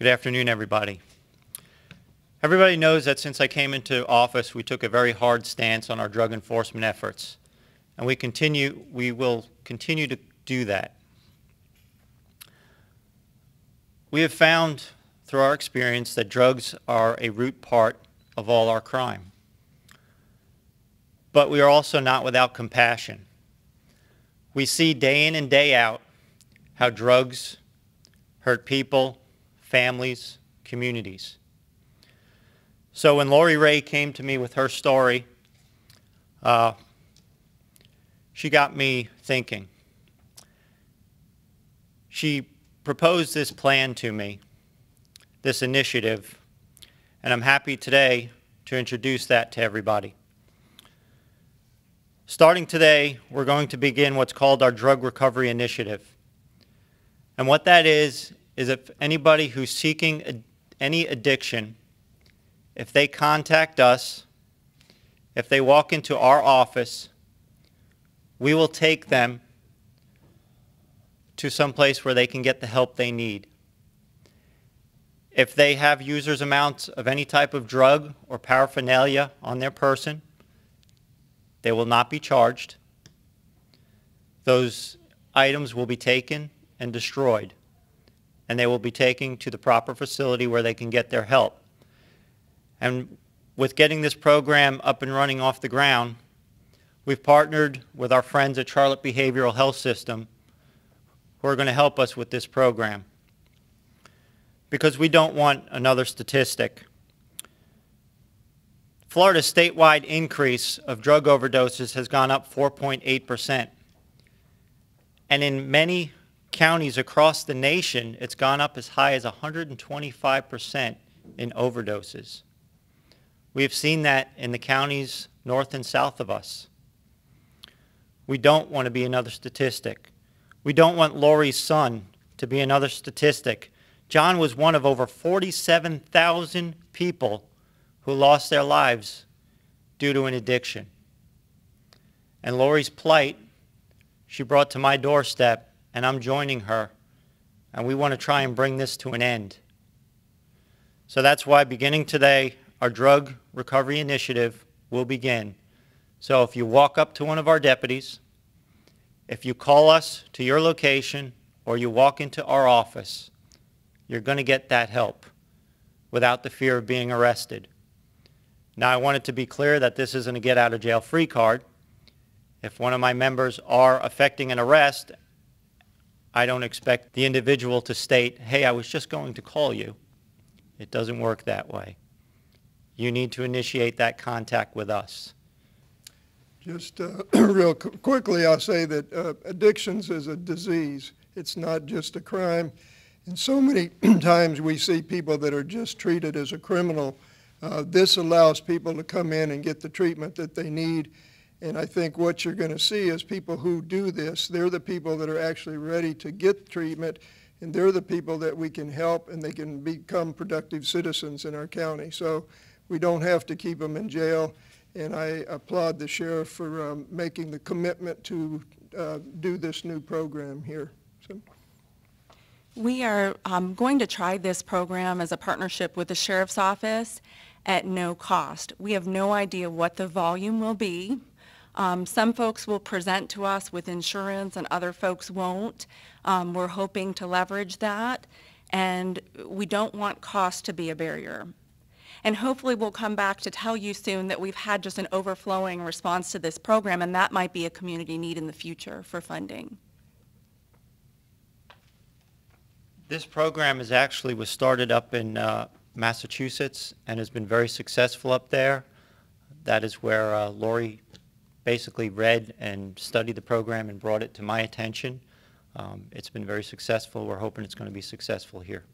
Good afternoon, everybody. Everybody knows that since I came into office, we took a very hard stance on our drug enforcement efforts, and we will continue to do that. We have found through our experience that drugs are a root part of all our crime. But we are also not without compassion. We see day in and day out how drugs hurt people, families, communities. So when Lori Ray came to me with her story, she got me thinking. She proposed this plan to me, this initiative, and I'm happy today to introduce that to everybody. Starting today, we're going to begin what's called our Drug Recovery Initiative. And what that is if anybody who's seeking any addiction, if they contact us, if they walk into our office, we will take them to some place where they can get the help they need. If they have users' amounts of any type of drug or paraphernalia on their person, they will not be charged. Those items will be taken and destroyed, and they will be taken to the proper facility where they can get their help. And with getting this program up and running off the ground, we've partnered with our friends at Charlotte Behavioral Health System who are going to help us with this program, because we don't want another statistic. Florida's statewide increase of drug overdoses has gone up 4.8%. And in many counties across the nation, it's gone up as high as 125% in overdoses. We have seen that in the counties north and south of us. We don't want to be another statistic. We don't want Lori's son to be another statistic. John was one of over 47,000 people who lost their lives due to an addiction. And Lori's plight, she brought to my doorstep, and I'm joining her, and we want to try and bring this to an end. So that's why beginning today, our Drug Recovery Initiative will begin. So if you walk up to one of our deputies, if you call us to your location, or you walk into our office, you're going to get that help without the fear of being arrested. Now, I want it to be clear that this isn't a get-out-of-jail-free card. If one of my members are effecting an arrest, I don't expect the individual to state, hey, I was just going to call you. It doesn't work that way. You need to initiate that contact with us. Just real quickly, I'll say that addictions is a disease. It's not just a crime. And so many times we see people that are just treated as a criminal. This allows people to come in and get the treatment that they need. And I think what you're going to see is people who do this, they're the people that are actually ready to get treatment, and they're the people that we can help, and they can become productive citizens in our county. So we don't have to keep them in jail, and I applaud the sheriff for making the commitment to do this new program here. So. We are going to try this program as a partnership with the Sheriff's Office at no cost. We have no idea what the volume will be. Some folks will present to us with insurance and other folks won't. We're hoping to leverage that, and we don't want cost to be a barrier. And hopefully we'll come back to tell you soon that we've had just an overflowing response to this program, and that might be a community need in the future for funding. This program was started up in Massachusetts and has been very successful up there. That is where Lori basically read and studied the program and brought it to my attention. It's been very successful. We're hoping it's going to be successful here.